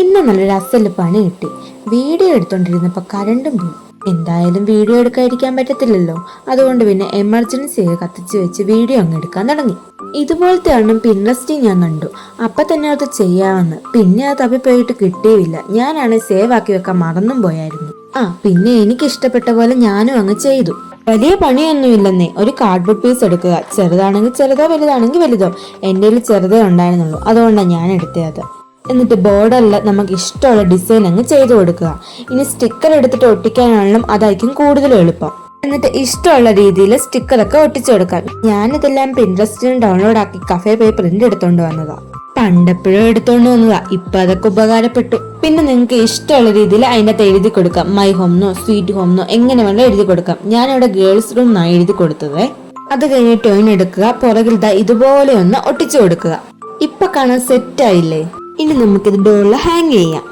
ഇന്ന് നല്ലൊരു അസല് പണി കിട്ടി. വീഡിയോ എടുത്തോണ്ടിരുന്നപ്പോൾ കരണ്ടും പോയി. എന്തായാലും വീഡിയോ എടുക്കാതിരിക്കാൻ പറ്റത്തില്ലല്ലോ. അതുകൊണ്ട് പിന്നെ എമർജൻസി കത്തിച്ച് വെച്ച് വീഡിയോ അങ്ങ് എടുക്കാൻ തുടങ്ങി. ഇതുപോലത്തെ ഒരെണ്ണം പിൻട്രസ്റ്റിൽ ഞാൻ കണ്ടു. അപ്പൊ തന്നെ അത് ചെയ്യാമെന്ന്. പിന്നെ അത് തപ്പിപ്പോയിട്ട് കിട്ടിയില്ല. ഞാനാണ് സേവ് ആക്കി വെക്കാൻ മറന്നും പോയായിരുന്നു. പിന്നെ എനിക്ക് ഇഷ്ടപ്പെട്ട പോലെ ഞാനും അങ്ങ് ചെയ്തു. വലിയ പണിയൊന്നുമില്ലെന്നേ. ഒരു കാർഡ്ബോർഡ് പീസ് എടുക്കുക. ചെറുതാണെങ്കിൽ ചെറുതോ വലുതാണെങ്കിൽ വലുതോ. എൻ്റെ കയ്യിൽ ചെറുതേ ഉണ്ടായിരുന്നുള്ളൂ, അതുകൊണ്ടാണ് ഞാൻ എടുത്തത്. എന്നിട്ട് ബോർഡറിൽ നമുക്ക് ഇഷ്ടമുള്ള ഡിസൈൻ അങ്ങ് ചെയ്തു കൊടുക്കുക. ഇനി സ്റ്റിക്കർ എടുത്തിട്ട് ഒട്ടിക്കാനാണെങ്കിലും അതായിരിക്കും കൂടുതലും എളുപ്പം. എന്നിട്ട് ഇഷ്ടമുള്ള രീതിയിൽ സ്റ്റിക്കറൊക്കെ ഒട്ടിച്ചു കൊടുക്കാം. ഞാനിതെല്ലാം പിൻട്രസ്റ്റിൽ ഡൗൺലോഡ് ആക്കി കഫേ പോയി പ്രിന്റ് എടുത്തോണ്ട് വന്നതാ. പണ്ടെപ്പോഴും എടുത്തോണ്ട് വന്നതാ. ഇപ്പൊ അതൊക്കെ ഉപകാരപ്പെട്ടു. പിന്നെ നിങ്ങൾക്ക് ഇഷ്ടമുള്ള രീതിയിൽ അതിനകത്ത് എഴുതി കൊടുക്കാം. മൈ ഹോംന്നോ സ്വീറ്റ് ഹോംന്നോ എങ്ങനെ വേണം എഴുതി കൊടുക്കാം. ഞാനിവിടെ ഗേൾസ് റൂം എന്നാണ് എഴുതി കൊടുത്തത്. അത് കഴിഞ്ഞ് ടോയിൻ എടുക്കുക. പുറകിൽ ഇതുപോലെ ഒന്ന് ഒട്ടിച്ചു കൊടുക്കുക. ഇപ്പൊ കാണാൻ സെറ്റ് ആയില്ലേ? ഇനി നമുക്കിത് ഡോറിൽ ഹാങ് ചെയ്യാം.